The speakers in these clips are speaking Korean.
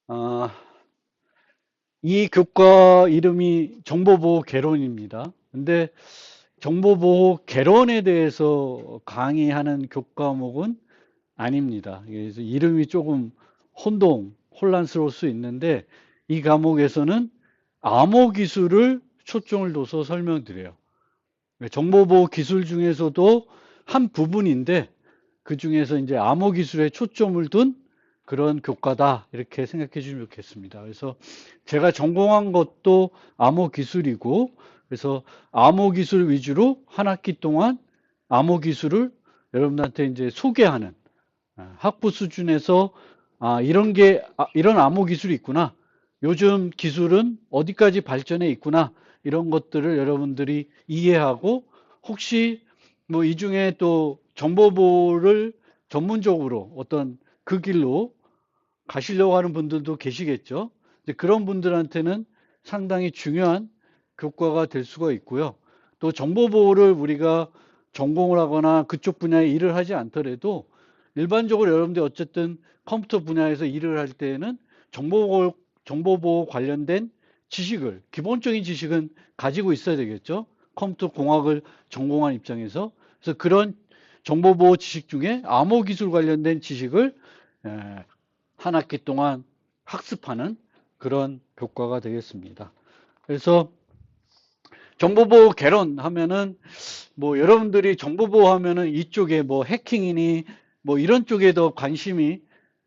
아, 이 교과 이름이 정보보호 개론입니다. 근데 정보보호 개론에 대해서 강의하는 교과목은 아닙니다. 그래서 이름이 조금 혼란스러울 수 있는데 이 과목에서는 암호 기술을 초점을 둬서 설명드려요. 정보보호 기술 중에서도 한 부분인데 그 중에서 이제 암호 기술에 초점을 둔 그런 교과다 이렇게 생각해 주시면 좋겠습니다. 그래서 제가 전공한 것도 암호 기술이고 그래서 암호 기술 위주로 한 학기 동안 암호 기술을 여러분들한테 이제 소개하는 학부 수준에서 이런 암호 기술이 있구나. 요즘 기술은 어디까지 발전해 있구나. 이런 것들을 여러분들이 이해하고 혹시 뭐 이 중에 또 정보보호를 전문적으로 어떤 그 길로 가시려고 하는 분들도 계시겠죠. 그런 분들한테는 상당히 중요한 교과가 될 수가 있고요. 또 정보보호를 우리가 전공을 하거나 그쪽 분야에 일을 하지 않더라도 일반적으로 여러분들 어쨌든 컴퓨터 분야에서 일을 할 때에는 정보보호 관련된 지식을, 기본적인 지식은 가지고 있어야 되겠죠. 컴퓨터 공학을 전공한 입장에서. 그래서 그런 정보보호 지식 중에 암호 기술 관련된 지식을 한 학기 동안 학습하는 그런 교과가 되겠습니다. 그래서 정보보호 개론 하면은 뭐 여러분들이 정보보호 하면은 이쪽에 뭐 해킹이니 뭐 이런 쪽에 더 관심이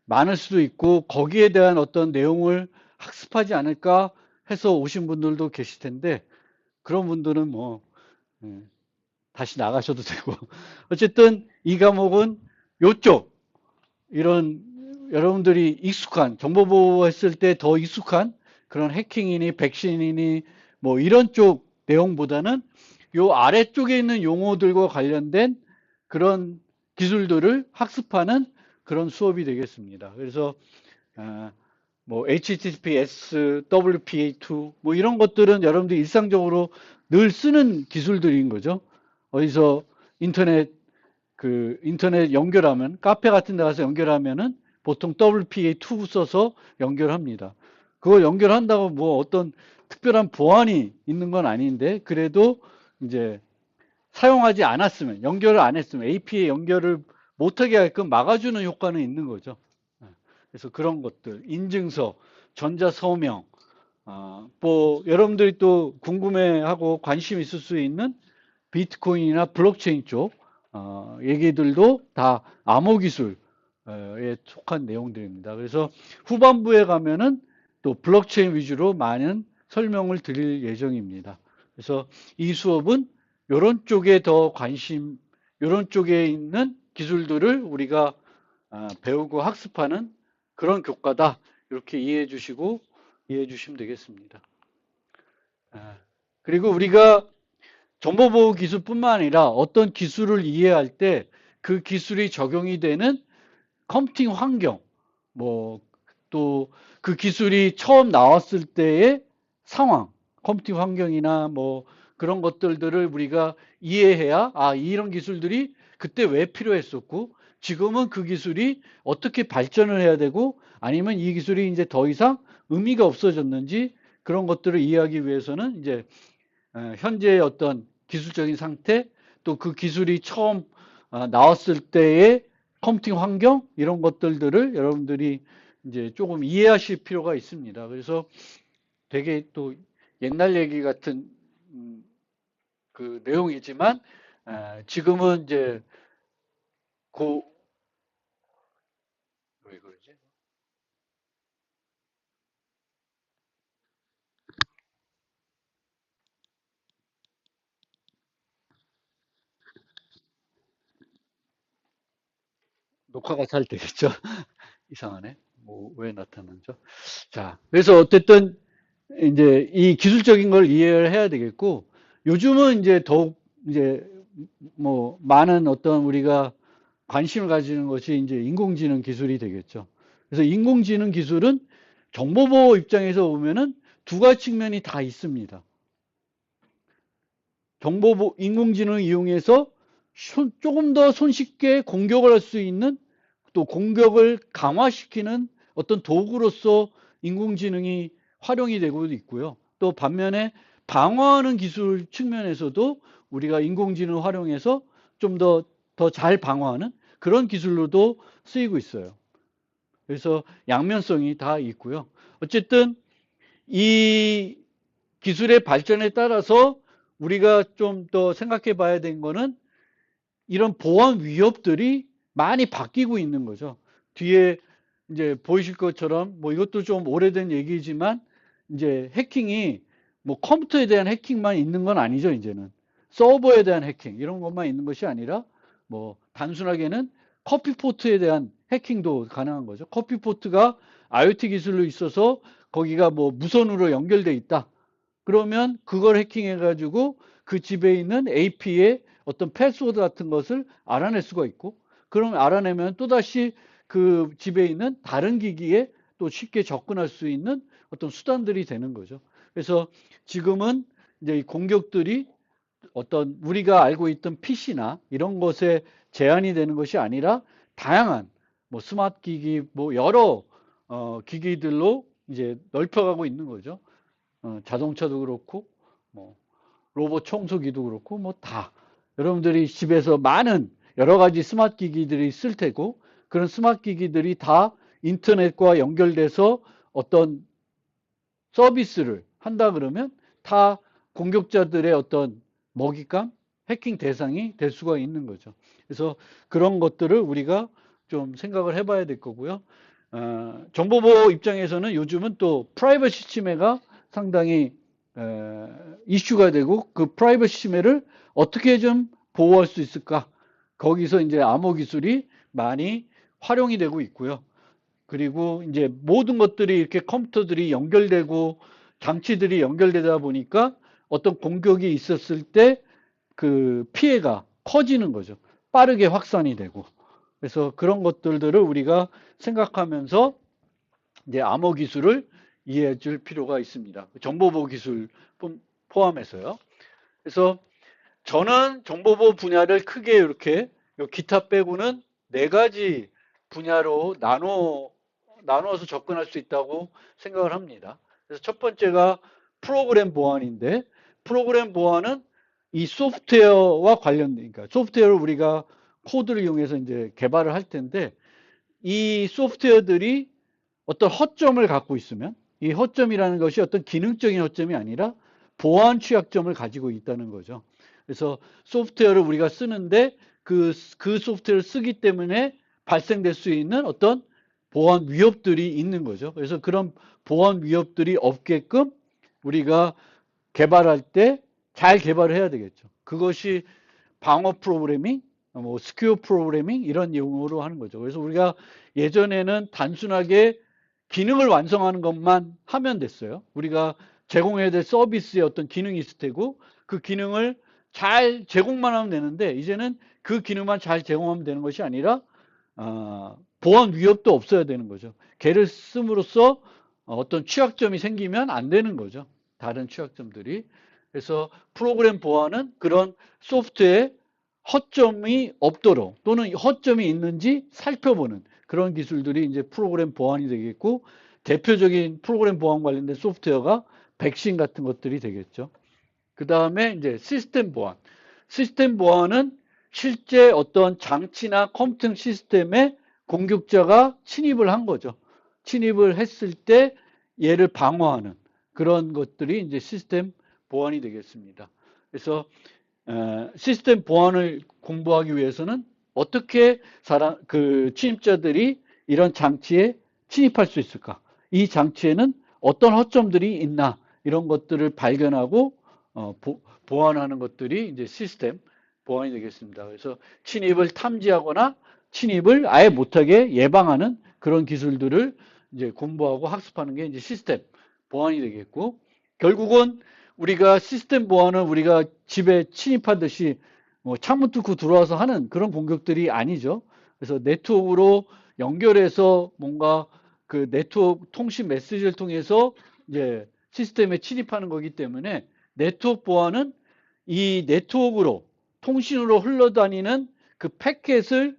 많을 수도 있고 거기에 대한 어떤 내용을 학습하지 않을까 해서 오신 분들도 계실 텐데 그런 분들은 뭐 예, 다시 나가셔도 되고 어쨌든 이 과목은 요쪽 이런 여러분들이 익숙한 정보보호 했을 때 더 익숙한 그런 해킹이니 백신이니 뭐 이런 쪽 내용보다는 요 아래쪽에 있는 용어들과 관련된 그런 기술들을 학습하는 그런 수업이 되겠습니다. 그래서 어, 뭐 HTTPS, WPA2 뭐 이런 것들은 여러분들이 일상적으로 늘 쓰는 기술들인 거죠. 어디서 인터넷 인터넷 연결하면 카페 같은 데 가서 연결하면은 보통 WPA2 써서 연결합니다. 그걸 연결한다고 뭐 어떤 특별한 보안이 있는 건 아닌데 그래도 이제 사용하지 않았으면 연결을 안 했으면 API 연결을 못하게 하게끔 막아주는 효과는 있는 거죠. 그래서 그런 것들 인증서, 전자서명, 뭐 여러분들이 또 궁금해하고 관심 있을 수 있는 비트코인이나 블록체인 쪽 얘기들도 다 암호 기술에 속한 내용들입니다. 그래서 후반부에 가면은 또 블록체인 위주로 많은 설명을 드릴 예정입니다. 그래서 이 수업은 이런 쪽에 더 관심, 이런 쪽에 있는 기술들을 우리가 배우고 학습하는 그런 교과다. 이렇게 이해해 주시면 되겠습니다. 그리고 우리가 정보보호 기술뿐만 아니라 어떤 기술을 이해할 때 그 기술이 적용이 되는 컴퓨팅 환경, 뭐, 또 그 기술이 처음 나왔을 때의 상황, 컴퓨팅 환경이나 뭐 그런 것들을 우리가 이해해야, 이런 기술들이 그때 왜 필요했었고, 지금은 그 기술이 어떻게 발전을 해야 되고, 아니면 이 기술이 이제 더 이상 의미가 없어졌는지 그런 것들을 이해하기 위해서는 이제 현재의 어떤 기술적인 상태, 또 그 기술이 처음 나왔을 때의 컴퓨팅 환경 이런 것들을 여러분들이 이제 조금 이해하실 필요가 있습니다. 그래서 되게 또 옛날 얘기 같은 음, 그 내용이지만 지금은 이제 고 왜 그러지? 녹화가 잘 되겠죠? 이상하네. 뭐 왜 나타나죠? 자, 그래서 어쨌든 이제 이 기술적인 걸 이해를 해야 되겠고 요즘은 이제 더욱 이제 뭐 많은 어떤 우리가 관심을 가지는 것이 이제 인공지능 기술이 되겠죠. 그래서 인공지능 기술은 정보보호 입장에서 보면은 두 가지 측면이 다 있습니다. 인공지능을 이용해서 조금 더 손쉽게 공격을 할 수 있는 또 공격을 강화시키는 어떤 도구로서 인공지능이 활용이 되고 있고요. 또 반면에 방어하는 기술 측면에서도 우리가 인공지능을 활용해서 좀 더 잘 방어하는 그런 기술로도 쓰이고 있어요. 그래서 양면성이 다 있고요. 어쨌든 이 기술의 발전에 따라서 우리가 좀 더 생각해 봐야 되는 거는 이런 보안 위협들이 많이 바뀌고 있는 거죠. 뒤에 이제 보이실 것처럼 뭐 이것도 좀 오래된 얘기지만 이제 해킹이 뭐 컴퓨터에 대한 해킹만 있는 건 아니죠, 이제는. 서버에 대한 해킹 이런 것만 있는 것이 아니라 뭐 단순하게는 커피포트에 대한 해킹도 가능한 거죠. 커피포트가 IoT 기술로 있어서 거기가 뭐 무선으로 연결돼 있다. 그러면 그걸 해킹해가지고 그 집에 있는 AP의 어떤 패스워드 같은 것을 알아낼 수가 있고, 그럼 알아내면 또다시 그 집에 있는 다른 기기에 또 쉽게 접근할 수 있는 어떤 수단들이 되는 거죠. 그래서 지금은 이제 이 공격들이 어떤 우리가 알고 있던 PC나 이런 것에 제한이 되는 것이 아니라 다양한 뭐 스마트 기기, 뭐 여러 기기들로 이제 넓혀가고 있는 거죠. 자동차도 그렇고 뭐 로봇 청소기도 그렇고 뭐 다 여러분들이 집에서 많은 여러 가지 스마트 기기들이 있을 테고 그런 스마트 기기들이 다 인터넷과 연결돼서 어떤 서비스를 한다 그러면 다 공격자들의 어떤 먹잇감, 해킹 대상이 될 수가 있는 거죠. 그래서 그런 것들을 우리가 좀 생각을 해봐야 될 거고요. 정보보호 입장에서는 요즘은 또 프라이버시 침해가 상당히 이슈가 되고 그 프라이버시 침해를 어떻게 좀 보호할 수 있을까? 거기서 이제 암호 기술이 많이 활용이 되고 있고요. 그리고 이제 모든 것들이 이렇게 컴퓨터들이 연결되고 장치들이 연결되다 보니까 어떤 공격이 있었을 때 그 피해가 커지는 거죠. 빠르게 확산이 되고. 그래서 그런 것들을 우리가 생각하면서 이제 암호 기술을 이해해 줄 필요가 있습니다. 정보보호 기술 포함해서요. 그래서 저는 정보보호 분야를 크게 이렇게 기타 빼고는 네 가지 분야로 나누어서 접근할 수 있다고 생각을 합니다. 그래서 첫 번째가 프로그램 보안인데 프로그램 보안은 이 소프트웨어와 관련된, 그러니까 소프트웨어를 우리가 코드를 이용해서 이제 개발을 할 텐데 이 소프트웨어들이 어떤 허점을 갖고 있으면 이 허점이라는 것이 어떤 기능적인 허점이 아니라 보안 취약점을 가지고 있다는 거죠. 그래서 소프트웨어를 우리가 쓰는데 그 소프트웨어를 쓰기 때문에 발생될 수 있는 어떤 보안 위협들이 있는 거죠. 그래서 그런 보안 위협들이 없게끔 우리가 개발할 때 잘 개발을 해야 되겠죠. 그것이 방어 프로그래밍, 뭐 스퀘어 프로그래밍 이런 용어로 하는 거죠. 그래서 우리가 예전에는 단순하게 기능을 완성하는 것만 하면 됐어요. 우리가 제공해야 될 서비스에 어떤 기능이 있을 테고 그 기능을 잘 제공만 하면 되는데 이제는 그 기능만 잘 제공하면 되는 것이 아니라 보안 위협도 없어야 되는 거죠. 걔를 씀으로써 어떤 취약점이 생기면 안 되는 거죠. 다른 취약점들이. 그래서 프로그램 보안은 그런 소프트웨어에 허점이 없도록 또는 허점이 있는지 살펴보는 그런 기술들이 이제 프로그램 보안이 되겠고 대표적인 프로그램 보안 관련된 소프트웨어가 백신 같은 것들이 되겠죠. 그 다음에 이제 시스템 보안. 시스템 보안은 실제 어떤 장치나 컴퓨터 시스템에 공격자가 침입을 한 거죠. 침입을 했을 때 얘를 방어하는 그런 것들이 이제 시스템 보안이 되겠습니다. 그래서 시스템 보안을 공부하기 위해서는 어떻게 그 침입자들이 이런 장치에 침입할 수 있을까? 이 장치에는 어떤 허점들이 있나? 이런 것들을 발견하고 보완하는 것들이 이제 시스템 보안이 되겠습니다. 그래서 침입을 탐지하거나 침입을 아예 못하게 예방하는 그런 기술들을 이제 공부하고 학습하는 게 이제 시스템 보안이 되겠고 결국은 우리가 시스템 보안은 우리가 집에 침입하듯이 뭐 창문 뚫고 들어와서 하는 그런 공격들이 아니죠. 그래서 네트워크로 연결해서 뭔가 그 네트워크 통신 메시지를 통해서 이제 시스템에 침입하는 거기 때문에 네트워크 보안은 이 네트워크로 통신으로 흘러다니는 그 패켓을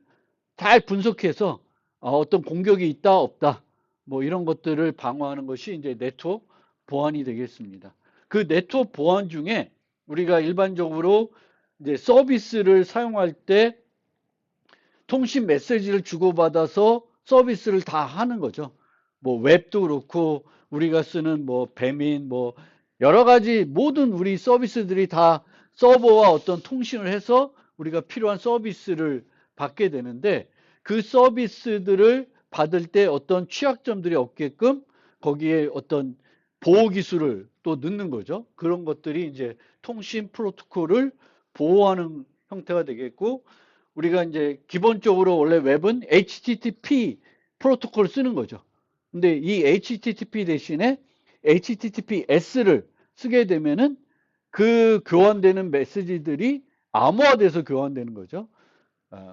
잘 분석해서 어떤 공격이 있다 없다 뭐 이런 것들을 방어하는 것이 이제 네트워크 보안이 되겠습니다. 그 네트워크 보안 중에 우리가 일반적으로 이제 서비스를 사용할 때 통신 메시지를 주고받아서 서비스를 다 하는 거죠. 뭐 웹도 그렇고 우리가 쓰는 뭐 배민 뭐 여러 가지 모든 우리 서비스들이 다 서버와 어떤 통신을 해서 우리가 필요한 서비스를 받게 되는데 그 서비스들을 받을 때 어떤 취약점들이 없게끔 거기에 어떤 보호 기술을 또 넣는 거죠. 그런 것들이 이제 통신 프로토콜을 보호하는 형태가 되겠고 우리가 이제 기본적으로 원래 웹은 HTTP 프로토콜을 쓰는 거죠. 근데 이 HTTP 대신에 HTTPS를 쓰게 되면은 그 교환되는 메시지들이 암호화돼서 교환되는 거죠.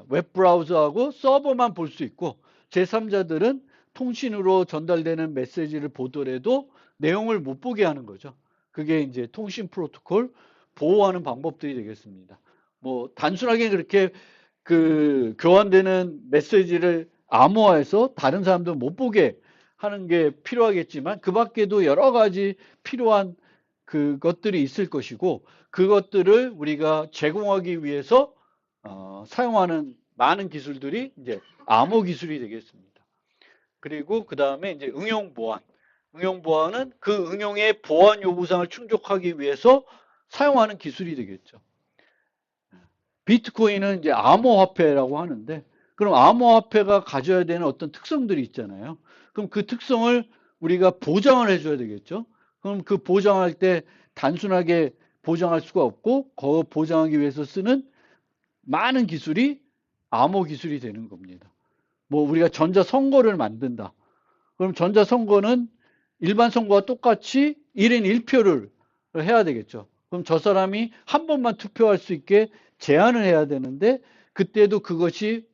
웹 브라우저하고 서버만 볼 수 있고 제3자들은 통신으로 전달되는 메시지를 보더라도 내용을 못 보게 하는 거죠. 그게 이제 통신 프로토콜 보호하는 방법들이 되겠습니다. 뭐 단순하게 그렇게 그 교환되는 메시지를 암호화해서 다른 사람도 못 보게 하는 게 필요하겠지만 그 밖에도 여러 가지 필요한 그것들이 있을 것이고 그것들을 우리가 제공하기 위해서 사용하는 많은 기술들이 이제 암호 기술이 되겠습니다. 그리고 그 다음에 이제 응용 보안. 응용 보안은 그 응용의 보안 요구사항을 충족하기 위해서 사용하는 기술이 되겠죠. 비트코인은 이제 암호화폐라고 하는데 그럼 암호화폐가 가져야 되는 어떤 특성들이 있잖아요. 그럼 그 특성을 우리가 보장을 해줘야 되겠죠. 그럼 그 보장할 때 단순하게 보장할 수가 없고 그 보장하기 위해서 쓰는 많은 기술이 암호 기술이 되는 겁니다. 뭐 우리가 전자선거를 만든다. 그럼 전자선거는 일반 선거와 똑같이 1인 1표를 해야 되겠죠. 그럼 저 사람이 한 번만 투표할 수 있게 제한을 해야 되는데 그때도 그것이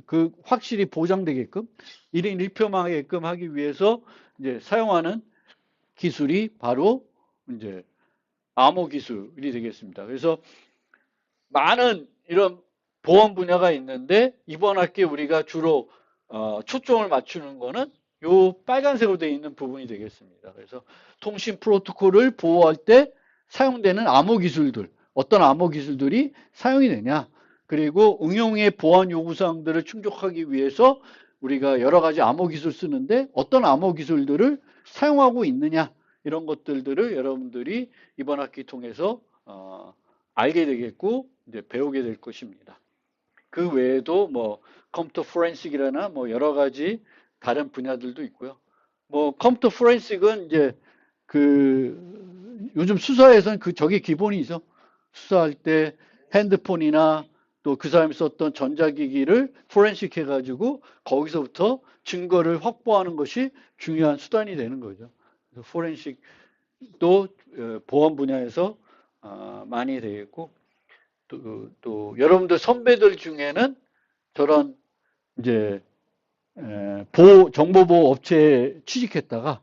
그 확실히 보장되게끔 1인 1표만 하게끔 하기 위해서 이제 사용하는 기술이 바로 이제 암호 기술이 되겠습니다. 그래서 많은 이런 보안 분야가 있는데 이번 학기에 우리가 주로 초점을 맞추는 거는 요 빨간색으로 되어 있는 부분이 되겠습니다. 그래서 통신 프로토콜을 보호할 때 사용되는 암호 기술들, 어떤 암호 기술들이 사용이 되냐, 그리고 응용의 보안 요구사항들을 충족하기 위해서 우리가 여러 가지 암호 기술 쓰는데 어떤 암호 기술들을 사용하고 있느냐, 이런 것들을 여러분들이 이번 학기 통해서 알게 되겠고 이제 배우게 될 것입니다. 그 외에도 뭐 컴퓨터 포렌식이라나 뭐 여러 가지 다른 분야들도 있고요. 뭐 컴퓨터 포렌식은 이제 그 요즘 수사에서는 그 저게 기본이죠. 수사할 때 핸드폰이나 또 그 사람이 썼던 전자기기를 포렌식 해가지고 거기서부터 증거를 확보하는 것이 중요한 수단이 되는 거죠. 그래서 포렌식도 보안 분야에서 많이 되겠고 또 여러분들 선배들 중에는 저런 이제 정보보호 업체에 취직했다가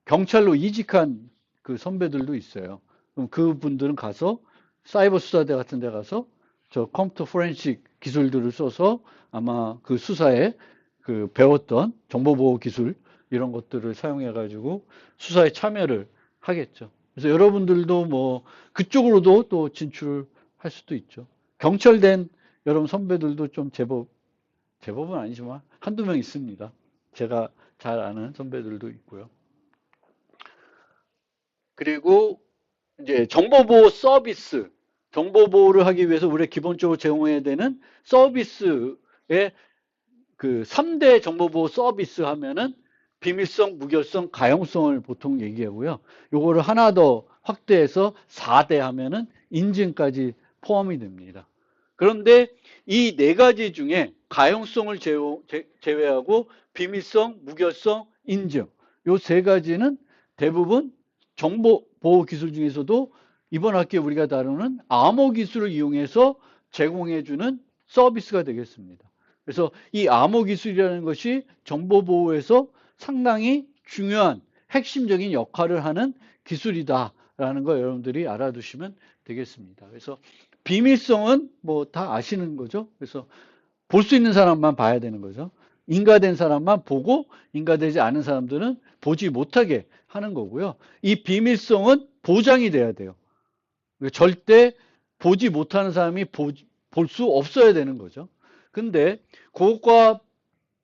경찰로 이직한 그 선배들도 있어요. 그럼 그분들은 가서 사이버 수사대 같은 데 가서 저 컴퓨터 포렌식 기술들을 써서 아마 그 수사에 그 배웠던 정보보호 기술 이런 것들을 사용해 가지고 수사에 참여를 하겠죠. 그래서 여러분들도 뭐 그쪽으로도 또 진출할 수도 있죠. 경찰된 여러분 선배들도 좀 제법은 아니지만 한두 명 있습니다. 제가 잘 아는 선배들도 있고요. 그리고 이제 정보보호 서비스, 정보보호를 하기 위해서 우리가 기본적으로 제공해야 되는 서비스의 그 3대 정보보호 서비스 하면은 비밀성, 무결성, 가용성을 보통 얘기하고요. 요거를 하나 더 확대해서 4대 하면은 인증까지 포함이 됩니다. 그런데 이 네 가지 중에 가용성을 제외하고 비밀성, 무결성, 인증 요 세 가지는 대부분 정보보호 기술 중에서도 이번 학기에 우리가 다루는 암호 기술을 이용해서 제공해주는 서비스가 되겠습니다. 그래서 이 암호 기술이라는 것이 정보보호에서 상당히 중요한 핵심적인 역할을 하는 기술이다라는 거 여러분들이 알아두시면 되겠습니다. 그래서 비밀성은 뭐 다 아시는 거죠. 그래서 볼 수 있는 사람만 봐야 되는 거죠. 인가된 사람만 보고 인가되지 않은 사람들은 보지 못하게 하는 거고요. 이 비밀성은 보장이 돼야 돼요. 절대 보지 못하는 사람이 볼 수 없어야 되는 거죠. 근데 그것과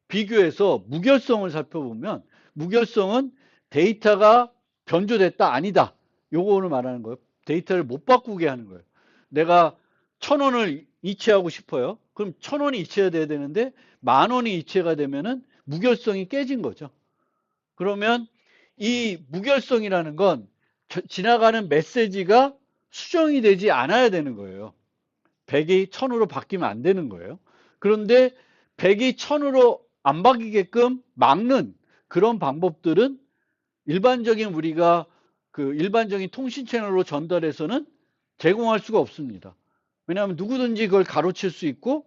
비교해서 무결성을 살펴보면 무결성은 데이터가 변조됐다 아니다. 요거를 말하는 거예요. 데이터를 못 바꾸게 하는 거예요. 내가 1,000원을 이체하고 싶어요. 그럼 1,000원이 이체가 돼야 되는데 10,000원이 이체가 되면은 무결성이 깨진 거죠. 그러면 이 무결성이라는 건 지나가는 메시지가 수정이 되지 않아야 되는 거예요. 100이 1000으로 바뀌면 안 되는 거예요. 그런데 100이 1000으로 안 바뀌게끔 막는 그런 방법들은 일반적인 우리가 그 일반적인 통신 채널로 전달해서는 제공할 수가 없습니다. 왜냐하면 누구든지 그걸 가로챌 수 있고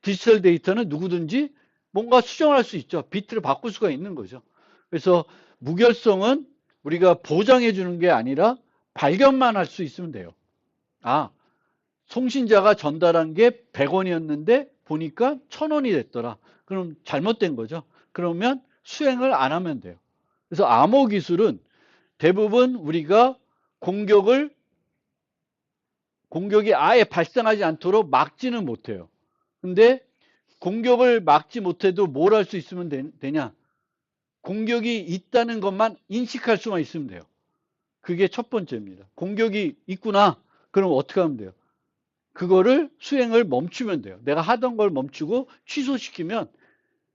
디지털 데이터는 누구든지 뭔가 수정할 수 있죠. 비트를 바꿀 수가 있는 거죠. 그래서 무결성은 우리가 보장해 주는 게 아니라 발견만 할 수 있으면 돼요. 아, 송신자가 전달한 게 100원이었는데 보니까 1000원이 됐더라. 그럼 잘못된 거죠. 그러면 수행을 안 하면 돼요. 그래서 암호 기술은 대부분 우리가 공격이 아예 발생하지 않도록 막지는 못해요. 근데 공격을 막지 못해도 뭘 할 수 있으면 되냐? 공격이 있다는 것만 인식할 수만 있으면 돼요. 그게 첫 번째입니다. 공격이 있구나. 그럼 어떻게 하면 돼요? 그거를 수행을 멈추면 돼요. 내가 하던 걸 멈추고 취소시키면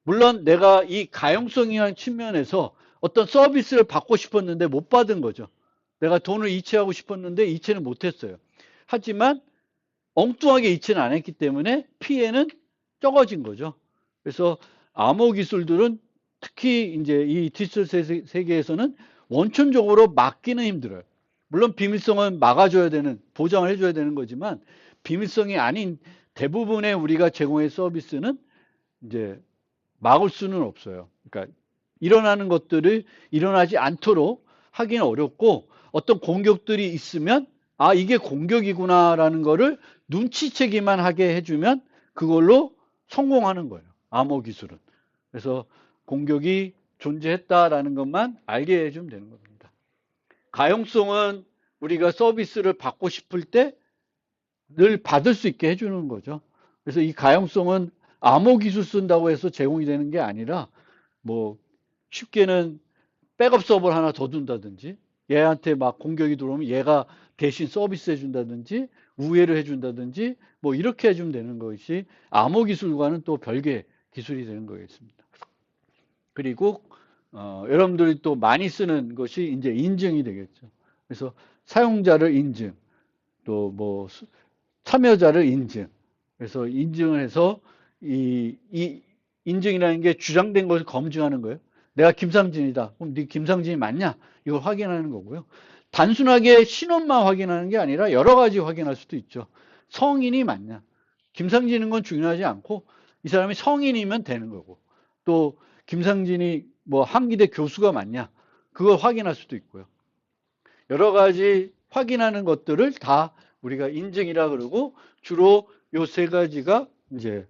물론 내가 이 가용성이라는 측면에서 어떤 서비스를 받고 싶었는데 못 받은 거죠. 내가 돈을 이체하고 싶었는데 이체는 못했어요. 하지만 엉뚱하게 이체는 안 했기 때문에 피해는 적어진 거죠. 그래서 암호 기술들은 특히 이제 이 디지털 세계에서는 원천적으로 막기는 힘들어요. 물론 비밀성은 막아줘야 되는, 보장을 해줘야 되는 거지만 비밀성이 아닌 대부분의 우리가 제공의 서비스는 이제 막을 수는 없어요. 그러니까 일어나는 것들을 일어나지 않도록 하기는 어렵고 어떤 공격들이 있으면 아, 이게 공격이구나라는 거를 눈치채기만 하게 해주면 그걸로 성공하는 거예요. 암호 기술은. 그래서 공격이 존재했다라는 것만 알게 해주면 되는 겁니다. 가용성은 우리가 서비스를 받고 싶을 때 늘 받을 수 있게 해주는 거죠. 그래서 이 가용성은 암호 기술 쓴다고 해서 제공이 되는 게 아니라 뭐 쉽게는 백업 서버를 하나 더 둔다든지 얘한테 막 공격이 들어오면 얘가 대신 서비스 해준다든지 우회를 해준다든지 뭐 이렇게 해주면 되는 것이 암호 기술과는 또 별개의 기술이 되는 거겠습니다. 그리고 여러분들이 또 많이 쓰는 것이 이제 인증이 되겠죠. 그래서 사용자를 인증, 또 뭐 참여자를 인증. 그래서 인증을 해서 이 인증이라는 게 주장된 것을 검증하는 거예요. 내가 김상진이다. 그럼 네 김상진이 맞냐? 이걸 확인하는 거고요. 단순하게 신원만 확인하는 게 아니라 여러 가지 확인할 수도 있죠. 성인이 맞냐? 김상진인 건 중요하지 않고 이 사람이 성인이면 되는 거고 또 김상진이 뭐 한기대 교수가 맞냐? 그걸 확인할 수도 있고요. 여러 가지 확인하는 것들을 다 우리가 인증이라 그러고 주로 요 세 가지가 이제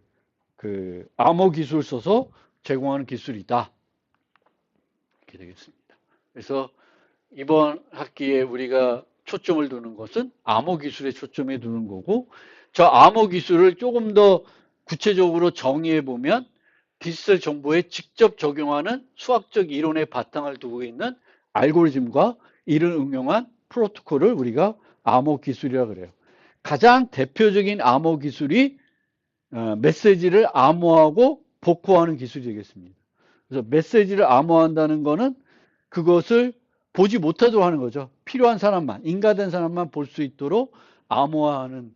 그 암호 기술 써서 제공하는 기술이다. 이렇게 되겠습니다. 그래서 이번 학기에 우리가 초점을 두는 것은 암호 기술에 초점에 두는 거고 저 암호 기술을 조금 더 구체적으로 정의해 보면 디지털 정보에 직접 적용하는 수학적 이론의 바탕을 두고 있는 알고리즘과 이를 응용한 프로토콜을 우리가 암호 기술이라 그래요. 가장 대표적인 암호 기술이 메시지를 암호하고 복호하는 기술이 되겠습니다. 그래서 메시지를 암호한다는 거는 그것을 보지 못하도록 하는 거죠. 필요한 사람만, 인가된 사람만 볼 수 있도록 암호화하는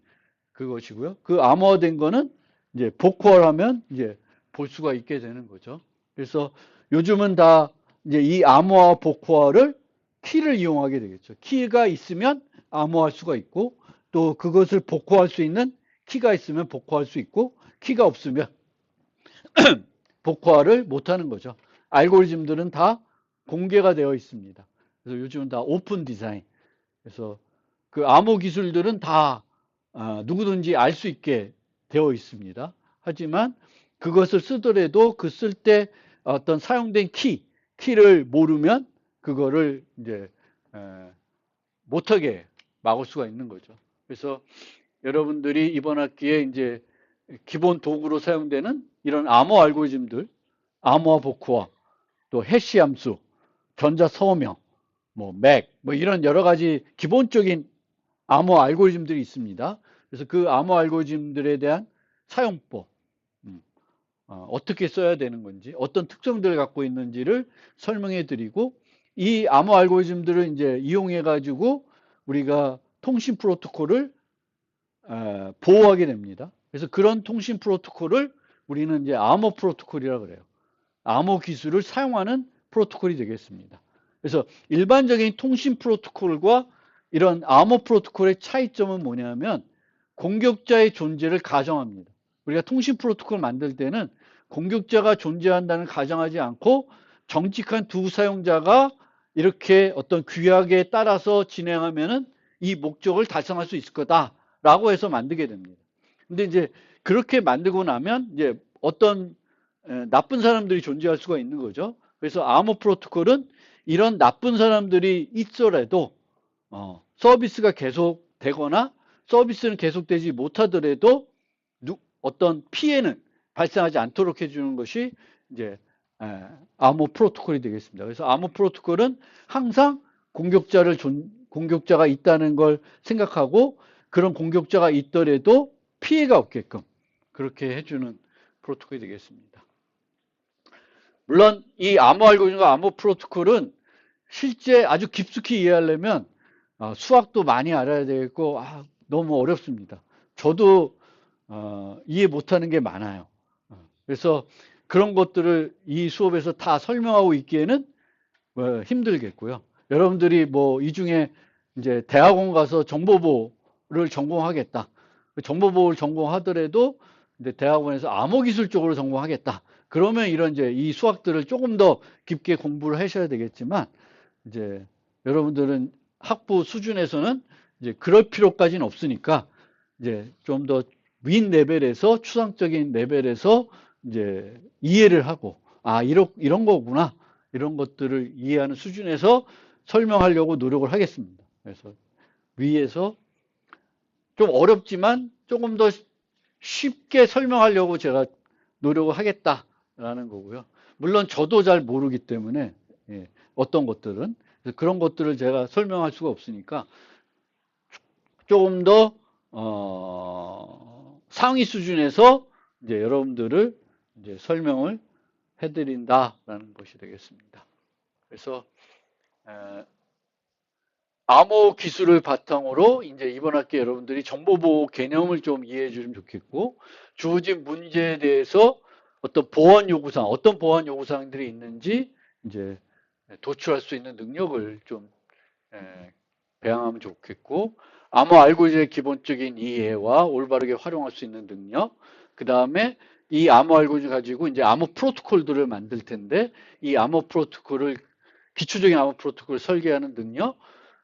그것이고요. 그 암호화된 거는 이제 복호를 하면 이제 볼 수가 있게 되는 거죠. 그래서 요즘은 다 이제 이 암호화 복호화를 키를 이용하게 되겠죠. 키가 있으면 암호할 수가 있고 또 그것을 복호할 수 있는 키가 있으면 복호할 수 있고 키가 없으면 복호화를 못하는 거죠. 알고리즘들은 다 공개가 되어 있습니다. 그래서 요즘은 다 오픈 디자인. 그래서 그 암호 기술들은 다 누구든지 알 수 있게 되어 있습니다. 하지만 그것을 쓰더라도 그 쓸 때 어떤 사용된 키를 모르면 그거를 이제 못하게 막을 수가 있는 거죠. 그래서 여러분들이 이번 학기에 이제 기본 도구로 사용되는 이런 암호 알고리즘들, 암호화 복구화, 또 해시 함수, 전자 서명, 뭐 맥, 뭐 이런 여러 가지 기본적인 암호 알고리즘들이 있습니다. 그래서 그 암호 알고리즘들에 대한 사용법, 어떻게 써야 되는 건지, 어떤 특성들을 갖고 있는지를 설명해 드리고, 이 암호 알고리즘들을 이제 이용해 가지고 우리가 통신 프로토콜을 보호하게 됩니다. 그래서 그런 통신 프로토콜을 우리는 이제 암호 프로토콜이라고 그래요. 암호 기술을 사용하는 프로토콜이 되겠습니다. 그래서 일반적인 통신 프로토콜과 이런 암호 프로토콜의 차이점은 뭐냐면 공격자의 존재를 가정합니다. 우리가 통신 프로토콜 만들 때는 공격자가 존재한다는 가정하지 않고 정직한 두 사용자가 이렇게 어떤 규약에 따라서 진행하면은 이 목적을 달성할 수 있을 거다라고 해서 만들게 됩니다. 근데 이제 그렇게 만들고 나면 이제 어떤 나쁜 사람들이 존재할 수가 있는 거죠. 그래서 암호 프로토콜은 이런 나쁜 사람들이 있더라도 서비스가 계속되거나 서비스는 계속되지 못하더라도 어떤 피해는 발생하지 않도록 해주는 것이 이제 암호 프로토콜이 되겠습니다. 그래서 암호 프로토콜은 항상 공격자가 있다는 걸 생각하고 그런 공격자가 있더라도 피해가 없게끔 그렇게 해주는 프로토콜이 되겠습니다. 물론 이 암호 알고리즘과 암호 프로토콜은 실제 아주 깊숙이 이해하려면 수학도 많이 알아야 되겠고 너무 어렵습니다. 저도 이해 못하는 게 많아요. 그래서 그런 것들을 이 수업에서 다 설명하고 있기에는 힘들겠고요. 여러분들이 뭐 이 중에 이제 대학원 가서 정보보호를 전공하겠다. 정보보호를 전공하더라도 이제 대학원에서 암호기술 쪽으로 전공하겠다. 그러면 이런 이제 이 수학들을 조금 더 깊게 공부를 하셔야 되겠지만 이제 여러분들은 학부 수준에서는 이제 그럴 필요까지는 없으니까 이제 좀 더 윗 레벨에서 추상적인 레벨에서 이제 이해를 하고 이런 거구나 이런 것들을 이해하는 수준에서 설명하려고 노력을 하겠습니다. 그래서 위에서 좀 어렵지만 조금 더 쉽게 설명하려고 제가 노력을 하겠다라는 거고요. 물론 저도 잘 모르기 때문에 어떤 것들은 그런 것들을 제가 설명할 수가 없으니까 조금 더 상위 수준에서 이제 여러분들을 이제 설명을 해드린다라는 것이 되겠습니다. 그래서 암호 기술을 바탕으로 이제 이번 학기 여러분들이 정보보호 개념을 좀 이해해 주시면 좋겠고 주어진 문제에 대해서 어떤 보안 요구사항들이 있는지 이제 도출할 수 있는 능력을 좀 배양하면 좋겠고 암호 알고리즘의 기본적인 이해와 올바르게 활용할 수 있는 능력 그 다음에 이 암호 알고리즘 가지고 이제 암호 프로토콜들을 만들 텐데 이 암호 프로토콜을 기초적인 암호 프로토콜을 설계하는 능력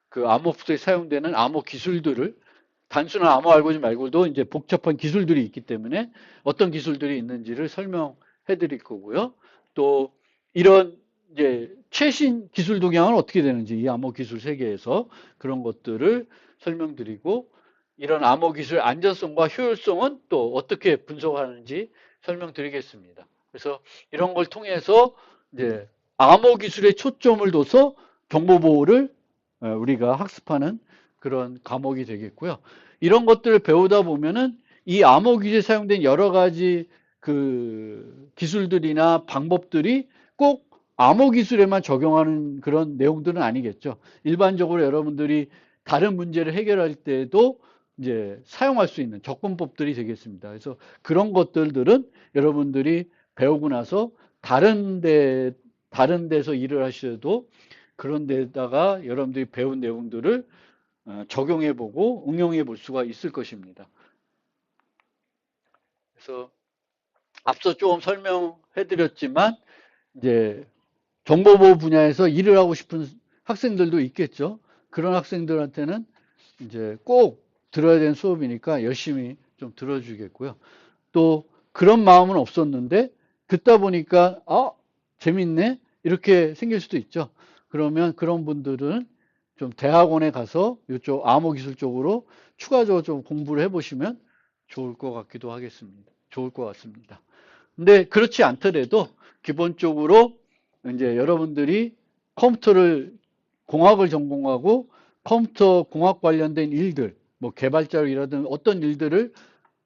그 암호 프로토콜에 사용되는 암호 기술들을 단순한 암호 알고리즘 말고도 이제 복잡한 기술들이 있기 때문에 어떤 기술들이 있는지를 설명해 드릴 거고요. 또 이런 이제 최신 기술 동향은 어떻게 되는지 이 암호 기술 세계에서 그런 것들을 설명드리고 이런 암호 기술 안전성과 효율성은 또 어떻게 분석하는지 설명드리겠습니다. 그래서 이런 걸 통해서 이제 암호 기술에 초점을 둬서 정보 보호를 우리가 학습하는 그런 과목이 되겠고요. 이런 것들을 배우다 보면은 이 암호 기술에 사용된 여러 가지 그 기술들이나 방법들이 꼭 암호 기술에만 적용하는 그런 내용들은 아니겠죠. 일반적으로 여러분들이 다른 문제를 해결할 때도 이제 사용할 수 있는 접근법들이 되겠습니다. 그래서 그런 것들은 여러분들이 배우고 나서 다른 데서 일을 하셔도 그런 데다가 여러분들이 배운 내용들을 적용해 보고 응용해 볼 수가 있을 것입니다. 그래서 앞서 조금 설명해 드렸지만 이제 정보보호 분야에서 일을 하고 싶은 학생들도 있겠죠. 그런 학생들한테는 이제 꼭 들어야 되는 수업이니까 열심히 좀 들어주겠고요. 또 그런 마음은 없었는데 듣다 보니까 재밌네 이렇게 생길 수도 있죠. 그러면 그런 분들은 좀 대학원에 가서 이쪽 암호기술 쪽으로 추가적으로 좀 공부를 해보시면 좋을 것 같기도 하겠습니다. 좋을 것 같습니다. 근데 그렇지 않더라도 기본적으로 이제 여러분들이 컴퓨터를 공학을 전공하고 컴퓨터 공학 관련된 일들, 뭐 개발자로 일하든 어떤 일들을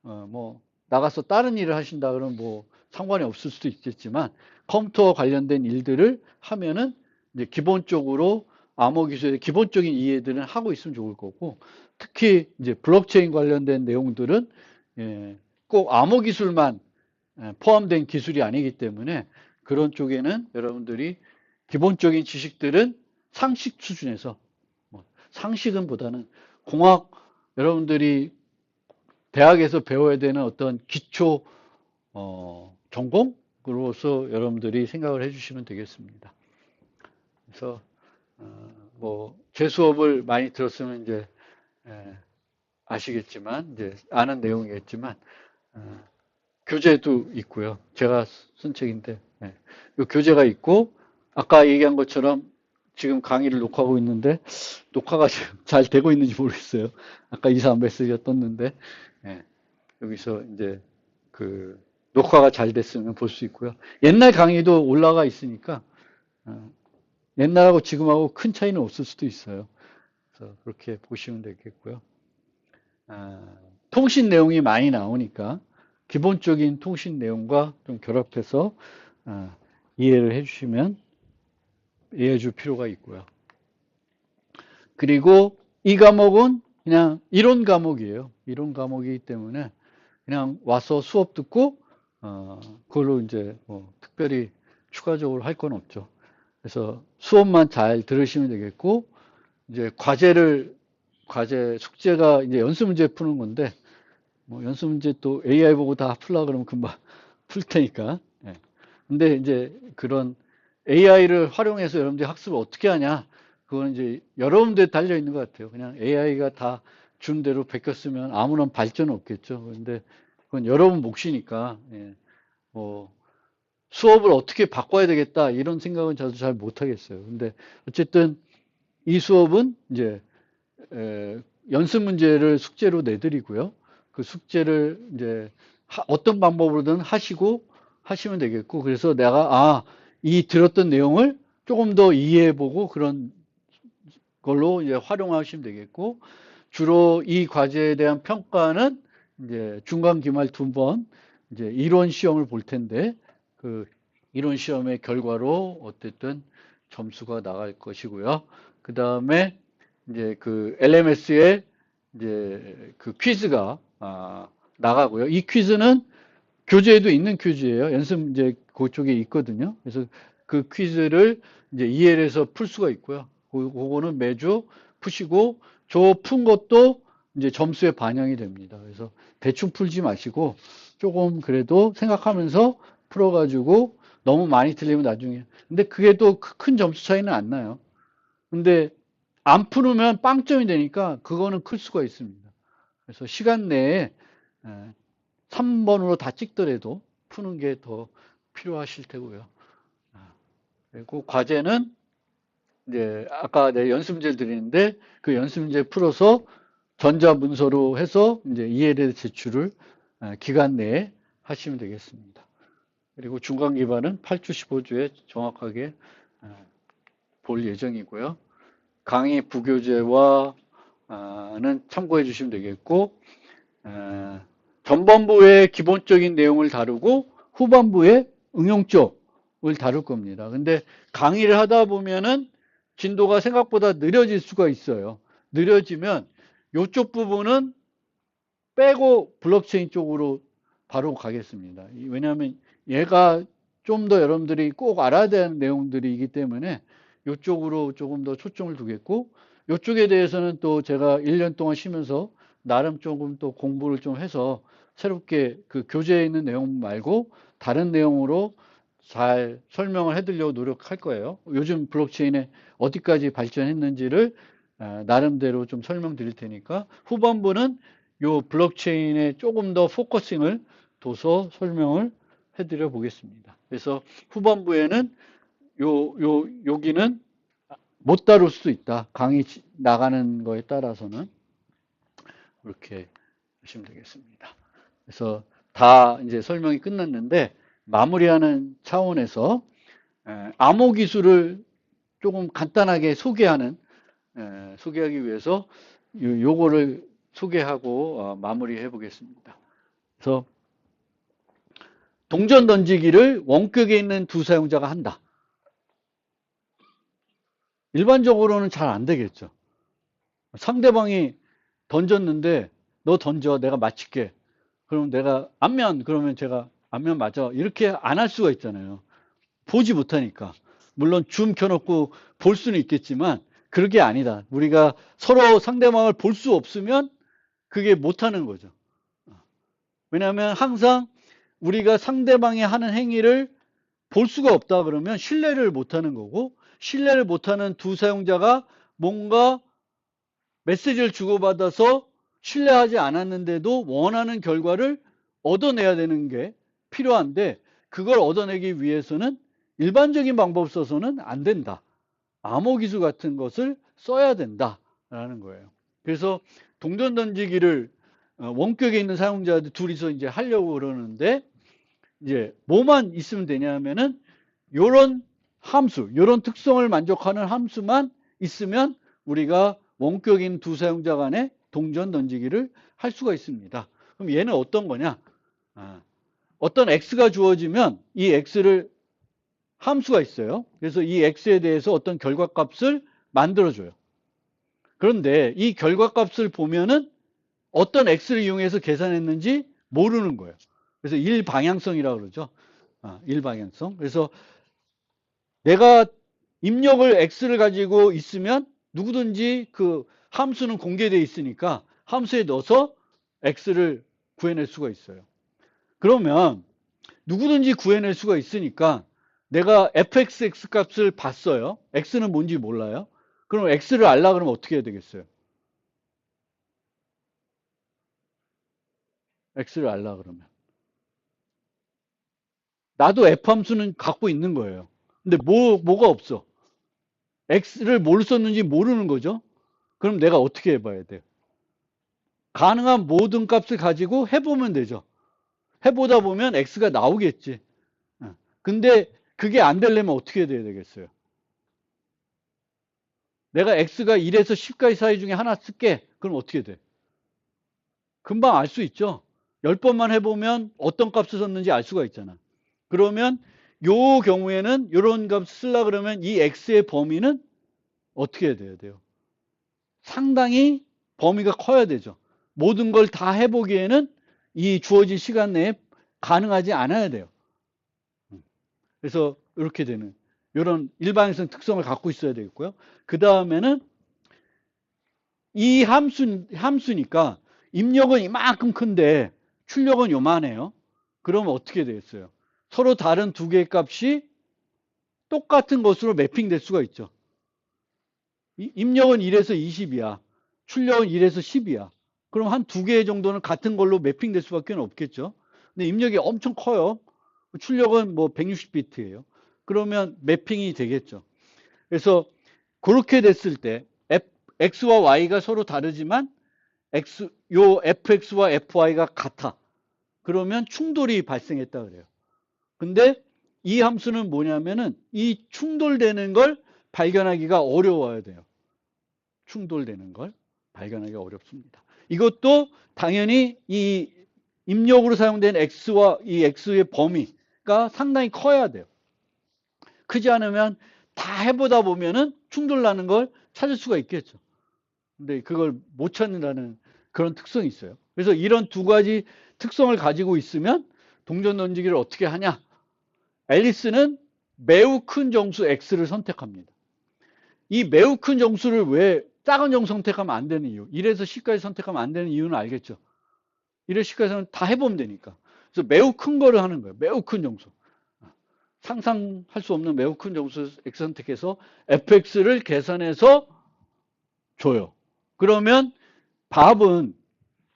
뭐 나가서 다른 일을 하신다 그러면 뭐 상관이 없을 수도 있겠지만 컴퓨터 관련된 일들을 하면은 이제 기본적으로 암호 기술의 기본적인 이해들은 하고 있으면 좋을 거고 특히 이제 블록체인 관련된 내용들은 꼭 암호 기술만 포함된 기술이 아니기 때문에 그런 쪽에는 여러분들이 기본적인 지식들은 상식 수준에서 뭐 상식은 보다는 공학 여러분들이 대학에서 배워야 되는 어떤 기초 전공으로서 여러분들이 생각을 해주시면 되겠습니다. 그래서 뭐 제 수업을 많이 들었으면 이제 아시겠지만 이제 아는 내용이겠지만 교재도 있고요. 제가 쓴 책인데 이 교재가 있고 아까 얘기한 것처럼 지금 강의를 녹화하고 있는데 녹화가 지금 잘 되고 있는지 모르겠어요. 아까 이상 메시지가 떴는데 여기서 이제 그 녹화가 잘 됐으면 볼 수 있고요. 옛날 강의도 올라가 있으니까 옛날하고 지금하고 큰 차이는 없을 수도 있어요. 그래서 그렇게 보시면 되겠고요. 통신 내용이 많이 나오니까 기본적인 통신 내용과 좀 결합해서 이해를 해주시면 이해해 줄 필요가 있고요. 그리고 이 과목은 그냥 이론 과목이에요. 이론 과목이기 때문에 그냥 와서 수업 듣고 그걸로 이제 뭐 특별히 추가적으로 할 건 없죠. 그래서 수업만 잘 들으시면 되겠고 이제 숙제가 이제 연습 문제 푸는 건데 뭐 연습 문제 또 AI 보고 다 풀라 그러면 금방 풀 테니까. 근데 이제 그런 AI를 활용해서 여러분들이 학습을 어떻게 하냐? 그건 이제 여러분들에 달려 있는 것 같아요. 그냥 AI가 다 준 대로 베꼈으면 아무런 발전은 없겠죠. 그런데 그건 여러분 몫이니까 뭐 수업을 어떻게 바꿔야 되겠다 이런 생각은 저도 잘 못하겠어요. 근데 어쨌든 이 수업은 이제 연습 문제를 숙제로 내드리고요. 그 숙제를 이제 어떤 방법으로든 하시면 되겠고, 그래서 내가 이 들었던 내용을 조금 더 이해해보고 그런 걸로 이제 활용하시면 되겠고, 주로 이 과제에 대한 평가는 이제 중간 기말 두 번 이제 이론 시험을 볼 텐데 그 이론 시험의 결과로 어쨌든 점수가 나갈 것이고요. 그 다음에 이제 그 LMS에 이제 그 퀴즈가 나가고요. 이 퀴즈는 교재에도 있는 퀴즈예요. 연습 문제 그쪽에 있거든요. 그래서 그 퀴즈를 이제 EL에서 풀 수가 있고요. 그거는 매주 푸시고 저 푼 것도 이제 점수에 반영이 됩니다. 그래서 대충 풀지 마시고 조금 그래도 생각하면서 풀어가지고 너무 많이 틀리면 나중에. 근데 그게 또 큰 점수 차이는 안 나요. 근데 안 풀으면 빵점이 되니까 그거는 클 수가 있습니다. 그래서 시간 내에 3번으로 다 찍더라도 푸는 게 더 필요하실 테고요. 그리고 과제는 이제 아까 내 연습 문제를 드리는데 그 연습 문제 풀어서 전자문서로 해서 이제 EL에 제출을 기간 내에 하시면 되겠습니다. 그리고 중간 기반은 8주 15주에 정확하게 볼 예정이고요. 강의 부교재와는 참고해 주시면 되겠고 전반부의 기본적인 내용을 다루고 후반부의 응용 쪽을 다룰 겁니다. 근데 강의를 하다 보면은 진도가 생각보다 느려질 수가 있어요. 느려지면 이쪽 부분은 빼고 블록체인 쪽으로 바로 가겠습니다. 왜냐하면 얘가 좀 더 여러분들이 꼭 알아야 되는 내용들이기 때문에 이쪽으로 조금 더 초점을 두겠고 이쪽에 대해서는 또 제가 1년 동안 쉬면서 나름 조금 또 공부를 좀 해서 새롭게 그 교재에 있는 내용 말고 다른 내용으로 잘 설명을 해드리려고 노력할 거예요. 요즘 블록체인에 어디까지 발전했는지를 나름대로 좀 설명드릴 테니까 후반부는 요 블록체인에 조금 더 포커싱을 둬서 설명을 해드려 보겠습니다. 그래서 후반부에는 여기는 못 다룰 수도 있다. 강의 나가는 거에 따라서는 이렇게 하시면 되겠습니다. 그래서 다 이제 설명이 끝났는데 마무리하는 차원에서 암호 기술을 조금 간단하게 소개하기 위해서 요거를 소개하고 마무리해 보겠습니다. 그래서 동전 던지기를 원격에 있는 두 사용자가 한다. 일반적으로는 잘 안 되겠죠. 상대방이 던졌는데 너 던져 내가 맞힐게. 그럼 내가 안면 그러면 제가 안면 맞아. 이렇게 안 할 수가 있잖아요. 보지 못하니까. 물론 줌 켜놓고 볼 수는 있겠지만 그게 아니다. 우리가 서로 상대방을 볼 수 없으면 그게 못하는 거죠. 왜냐하면 항상 우리가 상대방이 하는 행위를 볼 수가 없다 그러면 신뢰를 못하는 거고, 신뢰를 못하는 두 사용자가 뭔가 메시지를 주고받아서 신뢰하지 않았는데도 원하는 결과를 얻어내야 되는 게 필요한데, 그걸 얻어내기 위해서는 일반적인 방법을 써서는 안 된다. 암호 기술 같은 것을 써야 된다라는 거예요. 그래서 동전 던지기를 원격에 있는 사용자들 둘이서 이제 하려고 그러는데, 이제 뭐만 있으면 되냐면은 요런 함수, 요런 특성을 만족하는 함수만 있으면 우리가 원격인 두 사용자 간에 동전 던지기를 할 수가 있습니다. 그럼 얘는 어떤 거냐? 어떤 x가 주어지면 이 x를 함수가 있어요. 그래서 이 x에 대해서 어떤 결과값을 만들어줘요. 그런데 이 결과값을 보면은 어떤 x를 이용해서 계산했는지 모르는 거예요. 그래서 일방향성이라고 그러죠. 일방향성. 그래서 내가 입력을 x를 가지고 있으면 누구든지 그 함수는 공개되어 있으니까 함수에 넣어서 x를 구해낼 수가 있어요. 그러면 누구든지 구해낼 수가 있으니까 내가 fxx 값을 봤어요. x는 뭔지 몰라요. 그럼 x를 알라 그러면 어떻게 해야 되겠어요? x를 알라 그러면 나도 f 함수는 갖고 있는 거예요. 근데 뭐가 없어? x를 뭘 썼는지 모르는 거죠. 그럼 내가 어떻게 해봐야 돼요? 가능한 모든 값을 가지고 해보면 되죠. 해보다 보면 x가 나오겠지. 근데 그게 안 되려면 어떻게 돼야 되겠어요? 내가 x가 1에서 10까지 사이 중에 하나 쓸게. 그럼 어떻게 돼? 금방 알 수 있죠. 10번만 해보면 어떤 값을 썼는지 알 수가 있잖아. 그러면 요 경우에는 이런 값을 쓰려고 그러면 이 x의 범위는 어떻게 해야 돼요? 상당히 범위가 커야 되죠. 모든 걸 다 해보기에는 이 주어진 시간 내에 가능하지 않아야 돼요. 그래서 이렇게 되는 이런 일반성 특성을 갖고 있어야 되겠고요. 그 다음에는 이 함수니까 입력은 이만큼 큰데 출력은 요만해요. 그러면 어떻게 되겠어요? 서로 다른 두 개의 값이 똑같은 것으로 매핑될 수가 있죠. 입력은 1에서 20이야. 출력은 1에서 10이야. 그럼 한 두 개 정도는 같은 걸로 매핑될 수밖에 없겠죠. 근데 입력이 엄청 커요. 출력은 뭐 160비트예요. 그러면 매핑이 되겠죠. 그래서 그렇게 됐을 때 x와 y가 서로 다르지만 요 fx와 fy가 같아. 그러면 충돌이 발생했다 그래요. 근데 이 함수는 뭐냐면은 이 충돌되는 걸 발견하기가 어려워야 돼요. 충돌되는 걸 발견하기가 어렵습니다. 이것도 당연히 이 입력으로 사용된 x와 이 x의 범위가 상당히 커야 돼요. 크지 않으면 다 해보다 보면은 충돌나는 걸 찾을 수가 있겠죠. 근데 그걸 못 찾는다는 그런 특성이 있어요. 그래서 이런 두 가지 특성을 가지고 있으면 동전 던지기를 어떻게 하냐? 앨리스는 매우 큰 정수 x를 선택합니다. 이 매우 큰 정수를 왜 작은 정수 선택하면 안 되는 이유, 1에서 10까지 선택하면 안 되는 이유는 알겠죠. 1에서 10까지는 다 해보면 되니까. 그래서 매우 큰 거를 하는 거예요. 매우 큰 정수. 상상할 수 없는 매우 큰 정수 x 선택해서 fx를 계산해서 줘요. 그러면 밥은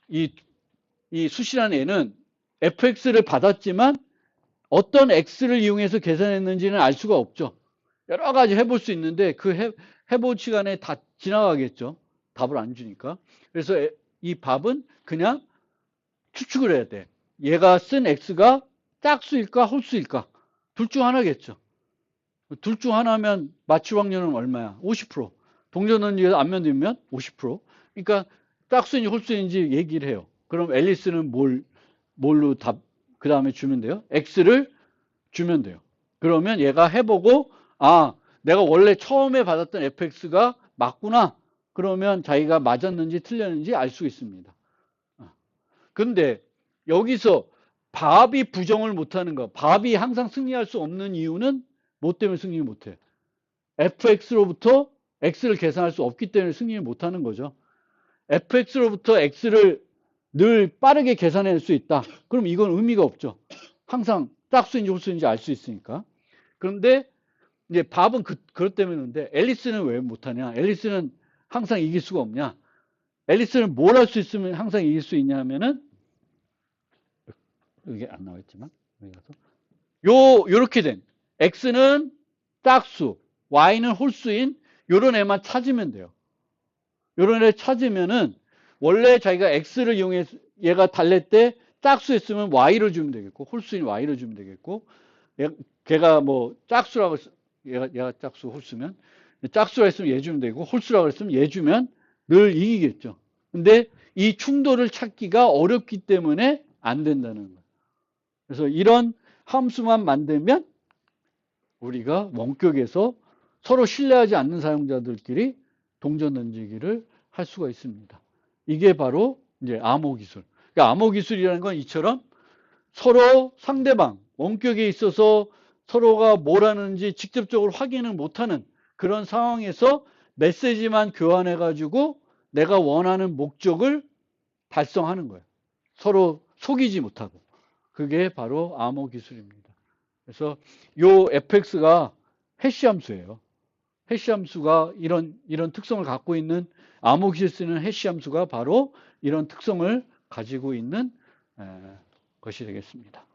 이 수실한 애는 fx를 받았지만 어떤 x를 이용해서 계산했는지는 알 수가 없죠. 여러 가지 해볼 수 있는데 그 해볼 시간에 다 지나가겠죠. 답을 안 주니까. 그래서 이 밥은 그냥 추측을 해야 돼. 얘가 쓴 x가 짝수일까 홀수일까? 둘 중 하나겠죠. 둘 중 하나면 맞출 확률은 얼마야? 50%. 동전던지에서 안면 뒷면 50%. 그러니까 짝수인지 홀수인지 얘기를 해요. 그럼 앨리스는 뭘로 답, 그 다음에 주면 돼요? x를 주면 돼요. 그러면 얘가 해보고, 아, 내가 원래 처음에 받았던 fx가 맞구나. 그러면 자기가 맞았는지 틀렸는지 알 수 있습니다. 근데 여기서 밥이 부정을 못하는 거, 밥이 항상 승리할 수 없는 이유는 뭐 때문에 승리 못해? fx로부터 x를 계산할 수 없기 때문에 승리 못하는 거죠. fx로부터 x를 늘 빠르게 계산할 수 있다. 그럼 이건 의미가 없죠. 항상 짝수인지 홀수인지 알 수 있으니까. 그런데 이제 밥은 그것 때문인데 앨리스는 왜 못하냐? 앨리스는 항상 이길 수가 없냐? 앨리스는 뭘 할 수 있으면 항상 이길 수 있냐면은 여기 안 나와있지만 요렇게 된 x는 짝수, y는 홀수인 요런 애만 찾으면 돼요. 요런 애 찾으면은 원래 자기가 x를 이용해서 얘가 달랠 때 짝수였으면 y를 주면 되겠고 홀수인 y를 주면 되겠고 걔가 뭐 짝수라고 얘가 짝수 홀수면 짝수라 했으면 얘 주면 되고 홀수라고 했으면 얘 주면 늘 이기겠죠. 근데 이 충돌을 찾기가 어렵기 때문에 안 된다는 거예요. 그래서 이런 함수만 만들면 우리가 원격에서 서로 신뢰하지 않는 사용자들끼리 동전 던지기를 할 수가 있습니다. 이게 바로 이제 암호 기술. 그러니까 암호 기술이라는 건 이처럼 서로 상대방, 원격에 있어서 서로가 뭘 하는지 직접적으로 확인을 못하는 그런 상황에서 메시지만 교환해가지고 내가 원하는 목적을 달성하는 거예요. 서로 속이지 못하고. 그게 바로 암호 기술입니다. 그래서 요 fx가 해시 함수예요. 해시 함수가 이런 특성을 갖고 있는 암호 기술 쓰는 해시 함수가 바로 이런 특성을 가지고 있는 것이 되겠습니다.